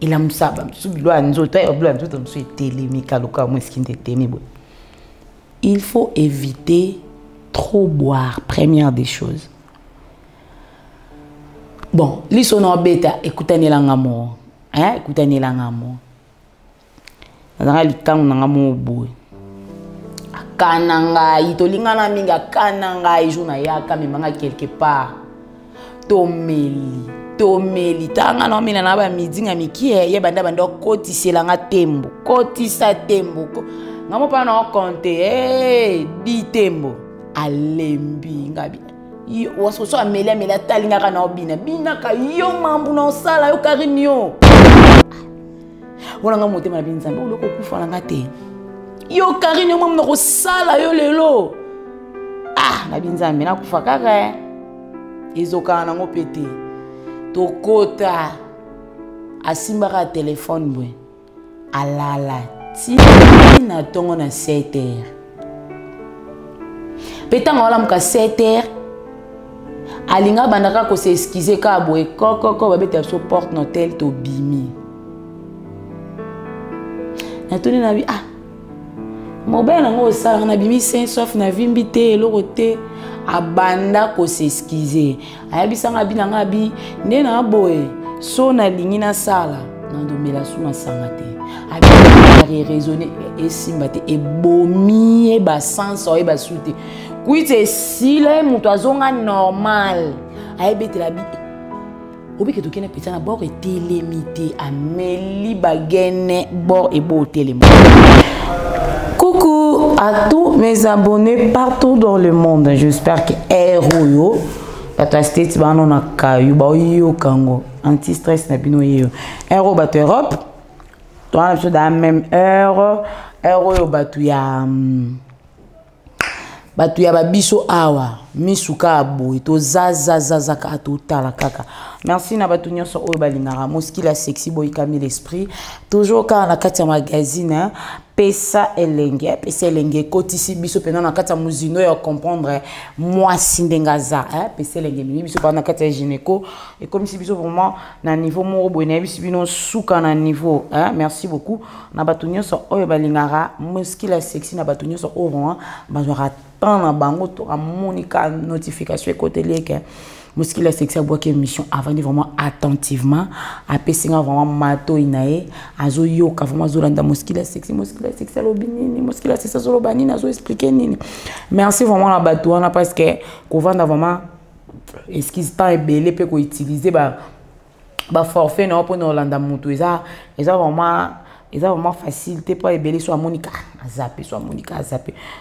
Il a msaba msubi lo nzoto ya blo nzoto msu etelemi kaluka mo skinte temi bo. Il faut éviter trop boire, première des choses. Bon, lisono beta écoutez langa mo, hein, écoutez langa mo. Nazanga litangu nanga mo boy. Kananga itolingana minga kananga ijuna yaka memanga quelque part. Tomeli tanga no mina na ba midinga mikie ye banda kotiselanga tembo. Kotisa tembo. Ngamo pa na compter di tembo. Alembi ngabi. Yo wasoso amela talinga kana obina. Bina ka yo mambu na sala yo karinyo. Wala ngamote ma binzambe uloko kufa nga te. Yo karinyo mambu na ko sala yo lelo. Na binzambe na kufa kaka. Izoka na ngopete. Tokota asimbaka téléphone bwe. Alala ti na tongo na 7h. Petanga wala muka 7h. Alinga bandaka ko se excuser ka boy koko babeta so porte notel to bimi. Na toni na bi mobile ngo sala na bimi saint sauf na vimbi te eloko abanda ko se excuser. Ayabisanga bi na bi nde na boy so na lingi na sala na ndomela suma sangate. Abi raisonner et simbate e bomi e ba sens o e ba soute. Kuite sile mutu azonga normal. Ayebete la bi. Obi ke tokene petana bord et télémité ameli bagene bord et beau télé. Coucou à tous mes abonnés partout dans le monde. J'espère que Héroyo Batastet bano na kayu ba yo kango anti stress na bino yo. Héro bato Europe. Toi na dans même heure. Héroyo bato ya babiso awa misuka abo to zaza ka to tala kaka. Merci na bato nyonso oyo balingara Moskila sexy boy Camille l'esprit toujours ka na kati ya magazine pesa elenge kotisi biso pena na kati ya muzino ya comprendre moi sindengaza pesa elenge biso pa na kati ya gynéco et comme si biso vraiment na niveau moko boy na biso bino suka na niveau merci beaucoup na bato nyonso oyo balingara Moskila sexy na bato nyonso oyo vraiment bazwaka na bango to amonika notification côté leke Moskila sexy aboki émission avant de vraiment attentivement apesinga vraiment mato inae azo yoka vraiment zolanda Moskila sexy lobinini Moskila sexy zolobani azo expliquer nini. Merci vraiment la bato wana parce que ko vanda vraiment esquisse temps ebele pe ko utiliser ba forfait na pour Olanda mutu eza vraiment facilité pour ebele so Monica zappé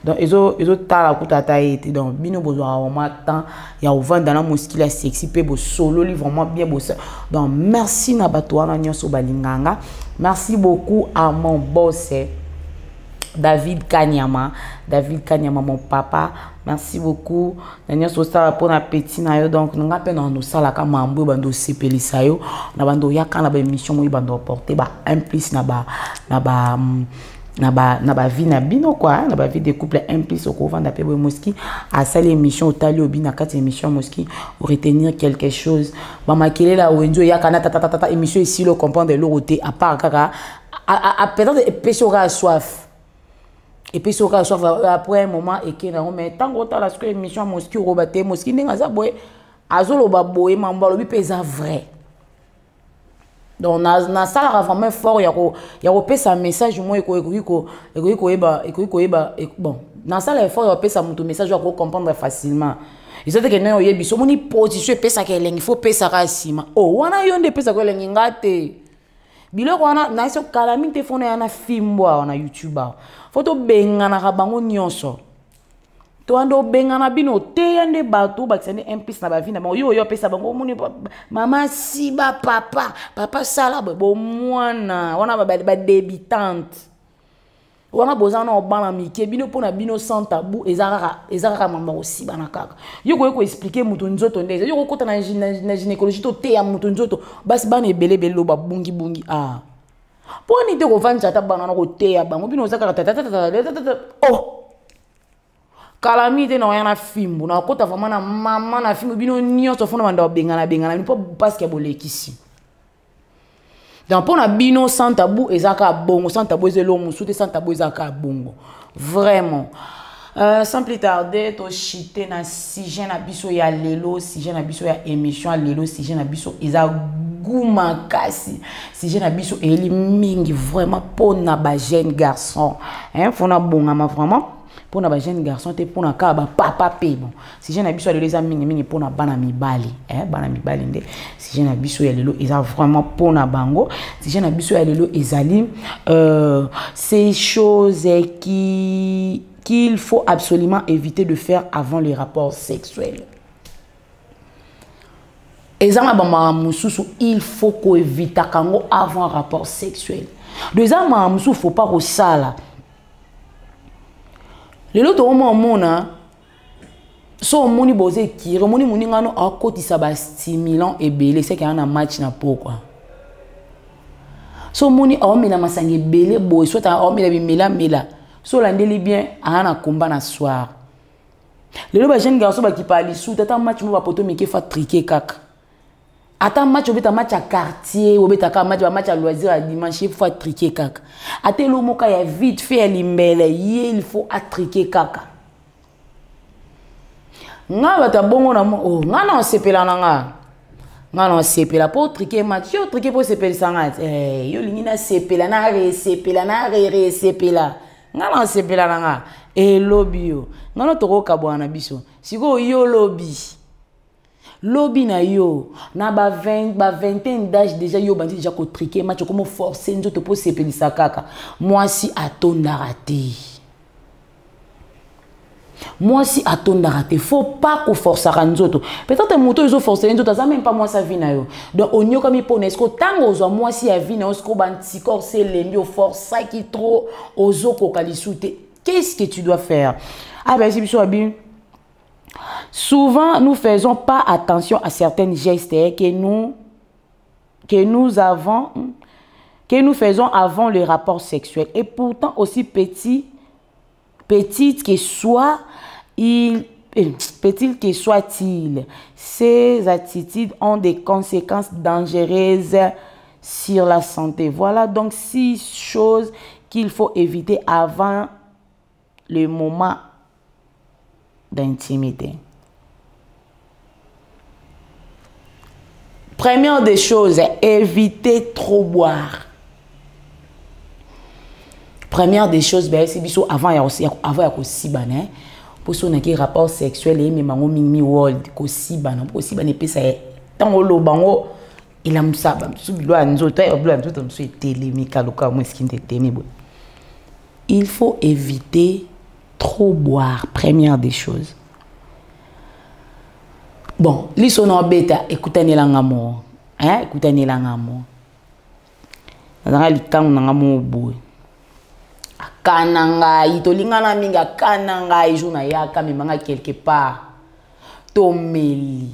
donc ezo tala kutata été donc bino bozo vraiment temps ya ovanda na Moskila sexy pe bo solo li vraiment bien bossa. Donc merci na bato wana nyonso balinganga. Merci beaucoup à mon boss David Kanyama mon papa. Merci beaucoup. Nanya so sala pour na petit na yo donc nga pe na no sala ka mambo bando sepelisa yo na bando yaka na ba émission mo bando porter ba implice na ba vie na bino quoi na ba vie de couple implice au vanda pe Moski à sala émission otali obina kati émission Moski pour retenir quelque chose ba makele la wenzo yaka na tata émission ici le comprendre l'oroté à part kaka à peut-être épaissora soif. Et puis après un moment et que mais tant que la émission Moski robaté Moski n'engaza boy azolo baboy mamba lobi pesa vrai. Donc na sala vraiment fort ya ko pesa message moi eko bon na sala fort ya pesa mutu message ya ko comprendre facilement. Ils ont dit que non yebi so moni position pesa ke lengi faut pesa ka sima. Oh wana yonde pesa ko lengi ngate. Biloko wana na iso kalami telefone yana fimbwa na YouTube. Foto bengana ka bango nyonso. To ando bengana bino te yande bato bakisane impis na ba vie na bango yo pesa bango moni mama siba papa sala bo mwana wana ba débutante. Wana bozana obana mike bino pona bino sans tabou ezaka mama aussi bana kaka. Yo ko expliquer mutu nzoto ndeza. Yo ko kota na gynécologie to te ya mutu nzoto basi bana ebele lo ba bungi Poni te ko vanja ta bana ko te ya bango bino zaka oh calamité na yana fimbu na kota vraiment na mama na fimbu bino nyonso fona banda bengana ni po parce que bolekisi. Donc pour na bino sans tabou ezaka bongo, sans tabou ezelo musuté, sans tabou ezaka bongo. Vraiment. Sans plus tarder, to chité na sujet na biso ya lelo, sujet na biso ya émission lelo, sujet na biso eza gouma kasi. Sujet na biso eli mingi vraiment pour na ba jeune garçon. Hein, faut na bongama vraiment. Pour na ba jeune garçon te pour na ka ba papa pe bon. Sujet na biso ya lelo eza mingi pour na bana mibali, hein, bana mibali nde. Sujet na biso ya lelo eza vraiment pour na bango. Sujet na biso ya lelo ezali ces choses qu'il faut absolument éviter de faire avant les rapports sexuels. Il faut qu'on évite avant un rapport sexuel. Deuxièmement, il ne faut pas que ça. Le lot de so moni boze kiri moni ngano akoti saba stimulant et belé c'est qu'il y a un match na pourquoi. So moni omela masange belé boy soit omela mela. So landeli bien ana combat na soir. Le lo ba jeune garçon ba ki parli sous tata match mo ba poto meke fa triquer kaka. Ata match obeta match à quartier, obeta ka match ba match à loisir à dimanche fa triquer kaka. Ate lo moka ya vite fait limbele, il faut attriquer kaka. Nga bata bongo na mo oh nga na sepela na nga. Nga na sepela pour triquer match, yo triquer pour sepela sanga. Yo lingina sepela na re sepela. Ngana sepela nanga e lobby yo ngana toko kabwana biso siko yo lobby na yo na ba 20 d'âge déjà yo bandi déjà ko triquer match comme forcer nzoto po sepelisa kaka mwasi atonda raté faut pas ko forcer nzoto peut-être moto izo forcer nzoto ça même pas moi sa vie na yo donc onyo comme pour nesko tango zo mwasi ya vie na osko banti corps c'est lembi force ça qui trop ozo ko kalisute. Qu'est-ce que tu dois faire? Ah ben c'est biso abi. Souvent nous faisons pas attention à certains gestes que nous faisons avant le rapport sexuel et pourtant aussi petite que soit-il, ces attitudes ont des conséquences dangereuses sur la santé. Voilà donc 6 choses qu'il faut éviter avant le moment d'intimité. Première des choses, éviter trop boire. Première des choses, ben c'est biso avant ya aussi bana pour son rapport sexuel et même en mimi world ko si bana pesa tango lo bango ila musaba subilo anzoto ya blo anzoto mso telemika loka mo skinde temi bo. Il faut éviter trop boire, première des choses. Bon, lisono beta écoutez l'angamo, hein, écoutez l'angamo. Dans le temps on ngamo boy. Kananga itolingana minga kananga ijuna yaka mimanga quelque part tomeli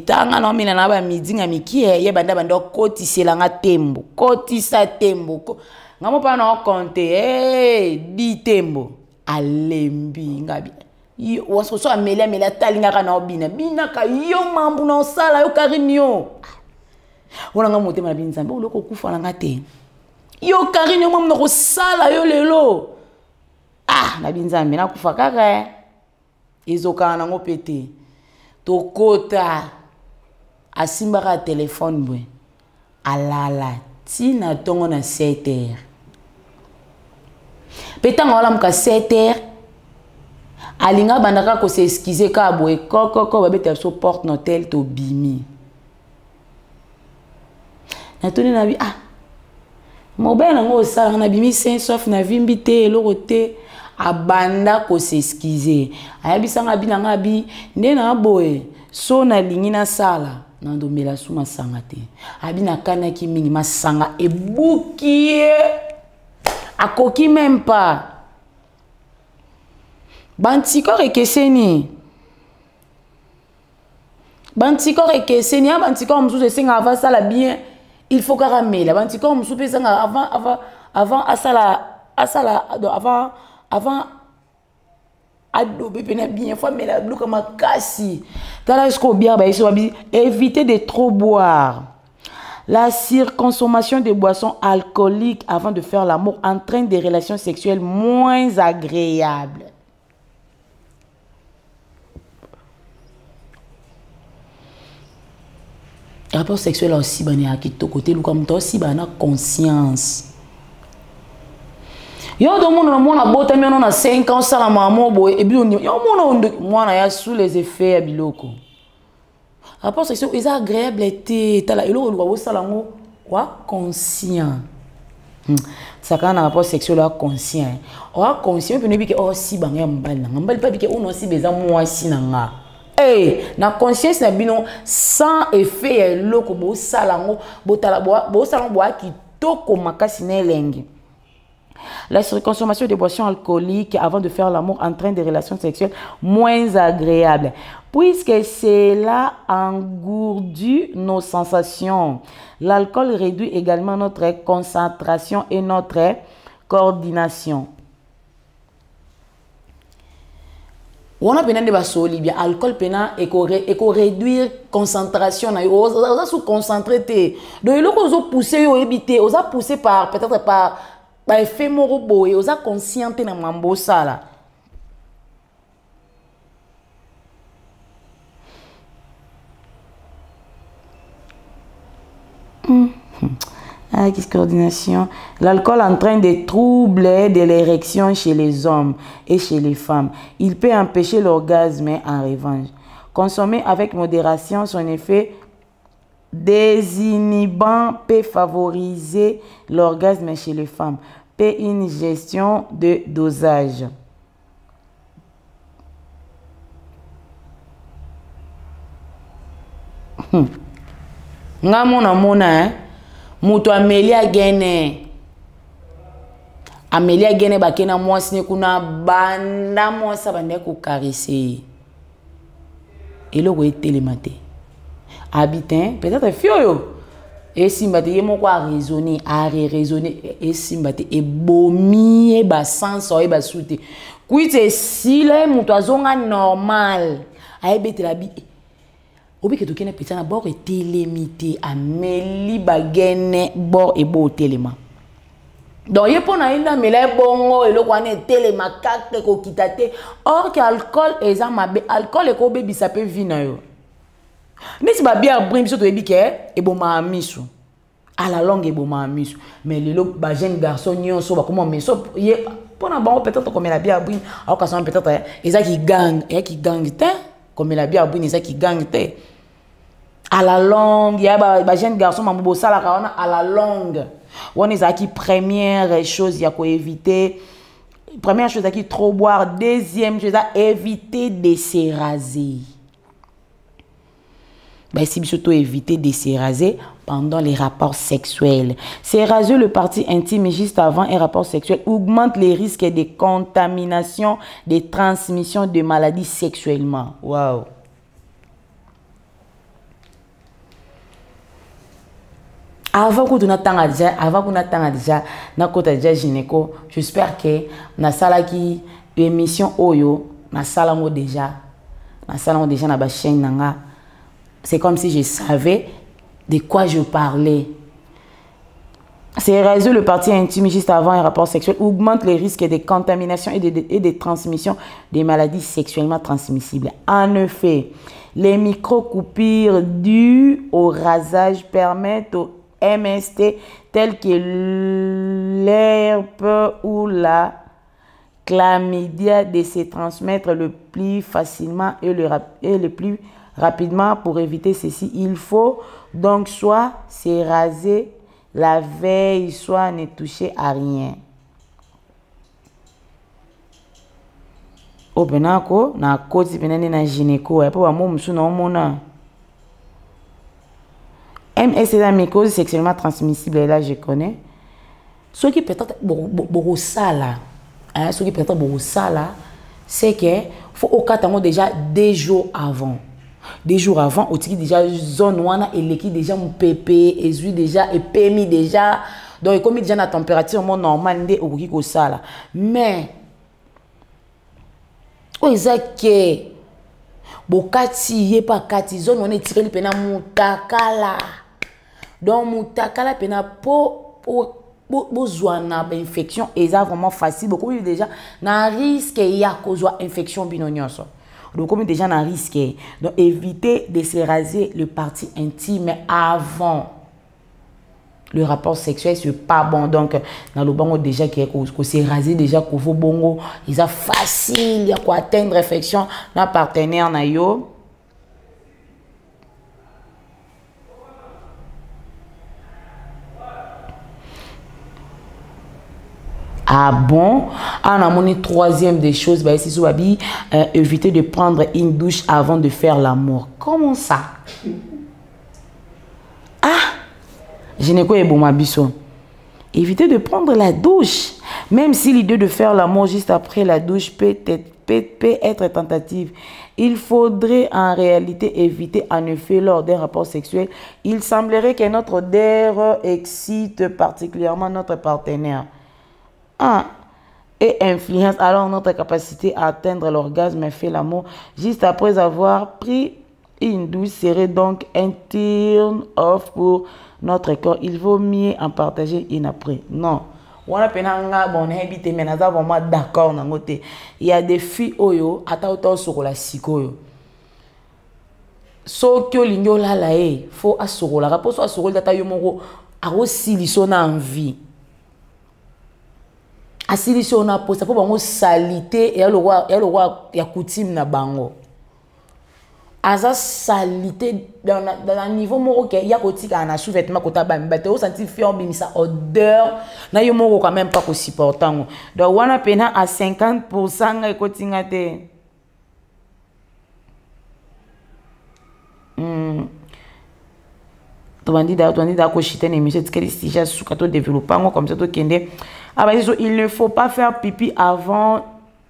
tanga no mina na ba midinga mikie ye banda kotisa tembo ngamo pa na compter di tembo alembi ngabi yo waso so amela talinga kana obina ka yo mambu na sala yo karinyo wala ngamo te ma binzambe uloko kufa na ngate yo karinyo mamu na ko sala yo lelo na binzambe na kufa kaka ezoka na ngopete to kota asimbaka téléphone bwe alala tina tongo na 7h petanga wala muka 7h alinga bandaka ko se excuser ka bwe koko babeta so porte notel to bimi na toni na bi mobile ngo sala na bimi saint sauf na vimbi te lorote abanda ko se excuser ayabisanga binanga bi ndena boye so na lingi na sala na ndomela suma sanga te abina kana ki mingi masanga ebukie akoki même pas bantikor ekeseni bantikor mususu esenga avant sala bien il faut caramel bantikor mususu esenga avant avant adobe pena bien fois mais la bloque makasi tala esko bien ba eso éviter de trop boire La surconsommation de boissons alcooliques avant de faire l'amour entraîne des relations sexuelles moins agréables. Rapport sexuel aussi, bani à tout côté, lu comme toi aussi, bana conscience. Yo do mon a bota mi on a 5 ans ça la maman boy et bien yo mon a sous les effets biloko. Rapport sexuel est agréable était tala elo lo ça la ngo quoi conscient. Ça quand un rapport sexuel là conscient. Or conscient peut ne bi que oh si banga mbal pas bi que on aussi besoin moi si nanga. Eh, na conscience na bino sans effet loko bo salango bo salango ki toko makasi na elengi. La surconsommation de boissons alcooliques avant de faire l'amour entraîne des relations sexuelles moins agréables, puisque cela engourdit nos sensations. L'alcool réduit également notre concentration et notre coordination. On a besoin de basoli bien alcool pena et réduire concentration na oza sous concentrer donc il faut pousser yo éviter oza pousser par peut-être par effet morobo oza consciente na mambo sala. Coordination. L'alcool entraîne des troubles de l'érection chez les hommes et chez les femmes. Il peut empêcher l'orgasme en revanche. Consommer avec modération, son effet désinhibant peut favoriser l'orgasme chez les femmes. Peut une gestion de dosage. Nga mona hein. Muto Amelia Gene bakena mwasi ne kuna banda mwasa bande ko caresser eloko etelemate habitin peut-être fioyo et simbate yemo ko raisonner et simbate e bomi e ba sanso e ba soute kuite sile muto azonga normal aebetela bi obi que tu kene petit na bord est limité à meli bagene bord et beau téléma donc il pour na ina mela bongo et le quoi ne téléma kakte ko kitate or que alcool eza mabe alcool e ko bebi ça peut vina yo nesi ba bien brim biso to ebike e bo ma misu à la longue e bo ma misu mais le ba jeune garçon nyonso ba comment mais so ye pour na bon peut-être comme la bien brim alors que ça peut-être eza qui gang te comme la bien brim eza qui gang te à la longue, il y a des jeunes garçons qui à la longue. On est qui première chose, il y a quoi éviter. Première chose, il y a trop boire. Deuxième chose, éviter de se raser. Ben, si surtout éviter de se raser pendant les rapports sexuels. Se raser le parti intime juste avant un rapport sexuel augmente les risques de contamination, de transmission de maladies sexuellement. Waouh! Avant que tu n'attendes déjà, na kota déjà gynéco, j'espère que na sala qui émission oyo, na sala mo déjà na ba chaîne nanga. C'est comme si je savais de quoi je parlais. C'est raser le parti intime juste avant un rapport sexuel augmente les risques de contamination et de transmission des maladies sexuellement transmissibles. En effet, les micro-coupures dues au rasage permettent aux MST tels que l'herpes ou la chlamydia de se transmettre le plus facilement et le plus rapidement. Pour éviter ceci, il faut donc soit se raser la veille, soit ne toucher à rien. O benako na koti benene na gynéco et pour amour musu na omona. MS c'est la mycose sexuellement transmissible, là je connais. Ce qui peut-être beaucoup ça là, ce qui peut-être beaucoup ça là, c'est que faut au cas déjà des jours avant. Des jours avant, au titre déjà zone wana et l'équipe déjà mon pépé, et déjà et permis déjà. Donc comme déjà la température mon normal ndé au kiko ça là. Mais o ezake bokati yé pas kati zone on est tiré le pena mutakala. donc mutakala pena po besoin d'infection et ça vraiment facile beaucoup déjà na risque ya cause infection binonyoso donc comme déjà na risque donc éviter de se raser le parti intime avant le rapport sexuel, c'est pas bon. Donc, dans le bango déjà qui s'est rasé déjà qu'on veut bongo, ils a facile à quoi atteindre infection dans partenaire na yo. Ah bon? Ah, on a mon troisième des choses, bah, c'est éviter de prendre une douche avant de faire l'amour. Comment ça? Ah! Je n'ai quoi bon mabiso. Évitez de prendre la douche. Même si l'idée de faire l'amour juste après la douche peut être tentative, il faudrait en réalité éviter en effet lors d'un rapport sexuel. Il semblerait que notre odeur excite particulièrement notre partenaire. Ah, et influence alors notre capacité à atteindre l'orgasme et faire l'amour juste après avoir pris une douche serait donc un turn off pour notre corps. Il vaut mieux en partager une après. Non. On a bon habité mais nous avons vraiment d'accord dans côté. Il y a des filles oyo ata auto sur la sikoyo. So que lingo la faut asuro la rapport so asuro data yo moko a aussi lisona envie. Asili on a posé pour bango salité et le roi ya coutume na bango. Asa salité dans un niveau moko que ya kotika na sous-vêtement kota bambate o senti fion bimisa odeur na yo moko quand même pas ko supportant donc wana pena à 50% nga kotinga te tu da ko chiter ne monsieur tikeli déjà suka to développant comme ça to kende ah bah il ne faut pas faire pipi avant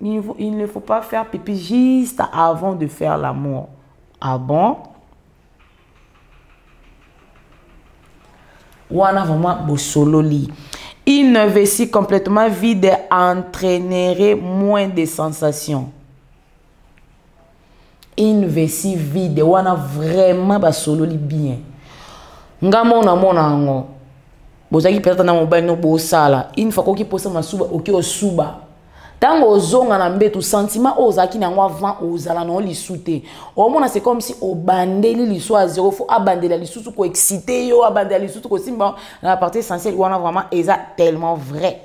il ne faut pas faire pipi juste avant de faire l'amour. Ah bon? Wana vraiment bosololi. Une vessie complètement vide entraînerait moins de sensations. Une vessie vide, wana vraiment basololi bien. Ngamona mona ngo. Bozaki peut-être na mobile no bosala. Une fois ko ki posa masuba oki osuba. Tango ozonga na mbetu sentiment ozaki na ngwa vent ozala na lisute. Au moins c'est comme si o bandeli liso à zéro faut abandela lisusu ko exciter yo abandela lisusu ko simba la partie essentielle on a vraiment eza tellement vrai.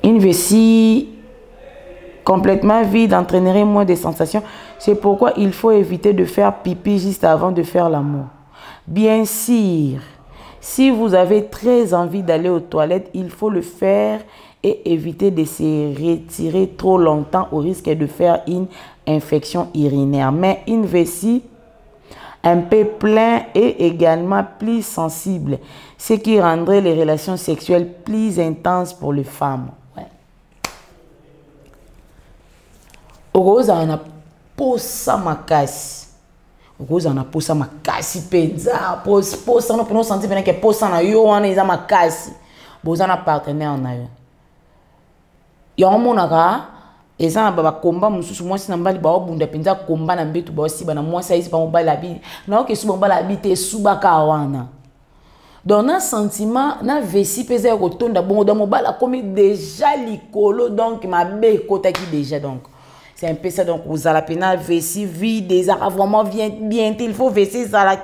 Une vessie complètement vide entraînerait moins de sensations. C'est pourquoi il faut éviter de faire pipi juste avant de faire l'amour. Bien sûr, si vous avez très envie d'aller aux toilettes, il faut le faire et éviter de se retirer trop longtemps au risque de faire une infection urinaire. Mais une vessie un peu pleine est également plus sensible, ce qui rendrait les relations sexuelles plus intenses pour les femmes. Ouais. Rose en a posa makasi. Rose en a posa makasi penza. Posa no peno senti pena que posa na yo wana eza makasi. Boza na partenaire na yo. Yo monaka eza na baba komba mususu mwasi na mbali ba bunda penza komba na mbetu ba siba na mwasi aizi pa mobali abi. Na oke suba mbali abi te suba ka wana. Donc un sentiment na vessie pesa ya kotonda bongo dans mobali a commis déjà likolo donc ma be kotaki déjà donc. C'est un peu ça, donc vous allez peine vessie vide, des arts vraiment bien, il faut vessie ça la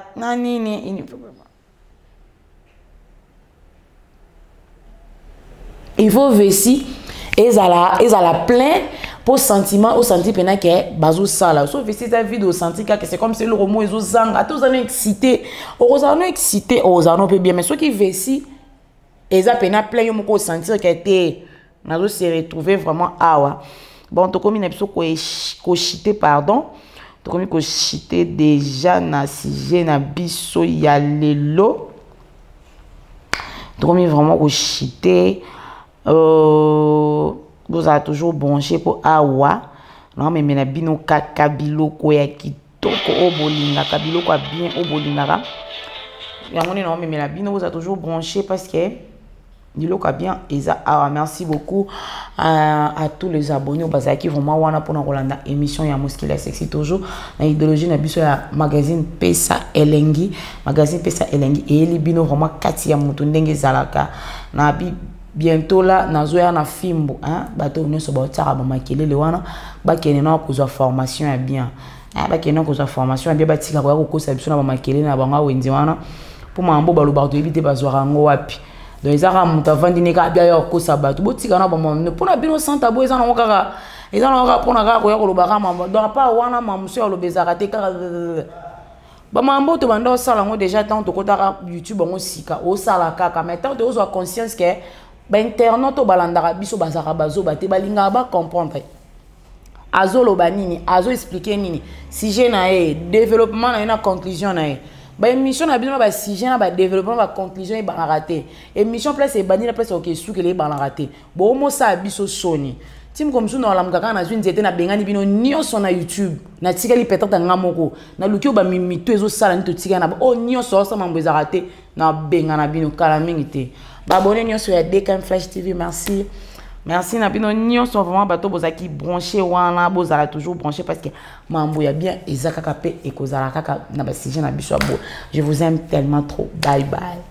il faut vessie et ça la plein pour sentiment au senti peine que bazou ça là, sauf vessie ça vide au senti que c'est comme si le romo ils osent à tous en excité, aux en peut bien, mais ceux qui vessie et ça peine plein yo moko sentir que était nazo se retrouver vraiment awa. Bon, tu comme une cochité, pardon. Tu comme cochité déjà na sujet na biso ya lelo. Tu comme vraiment cochité. Vous avez toujours branché pour awa. Non mais na bino kakabilo ko ya kitoko obolinga kabilo ko bien obolinga. Ya moni non mais na bino vous avez toujours branché parce que Niloka bien eza awa. Merci beaucoup à tous les abonnés au bazaki vraiment wana pour Rolanda émission ya Muscila Sexy toujours na idéologie na biso ya magazine Pesa Elengi et libino vraiment kati ya mutu ndenge zalaka na bientôt là nazoya na fimbo hein bato nyonso ba tsara ba makelele wana ba kenena kozwa formation ya bien ba kenena kozwa formation ya bien batika ko kosa biso na ba makelele na banga wenzi wana pour mambo baloba to ebite bazwara ngo wapi. Donc ils ont monté avant dîner quand bien yo kosa bato botika na ba mo pour na bino santa bo ils ont kaka ils ont pour na kaka ko lobaka mambo donc pas wana mamso yo lobezaka te kaka ba mambo to banda osala ngo déjà tant to kota YouTube ngo sika osala kaka mais tant to ozo conscience que ba internet to balandaka biso bazaka bazo bate balinga ba comprendre azo loba nini azo expliquer nini sujet na développement na conclusion na ba émission na bino ba sujet na ba développement ba conclusion e ba raté émission place e bani na place OK sou que les ba raté bo mo sa biso soni tim comme sou na lamka kana zwi nzete na bengani bino nyonso na YouTube na tikali peut-être ngamoko na luki ba mimito ezo sala nto tika na o nyonso sa mambo za raté na benga na bino kala mingi te ba abonné nyonso ya DKM Flash TV. Merci na bino nyonso vraiment bato bozaki branché wana bozala toujours branché parce que mambo ya bien ezaka kape ekozala kaka na ba sujet na biso abo. Je vous aime tellement trop. Bye bye.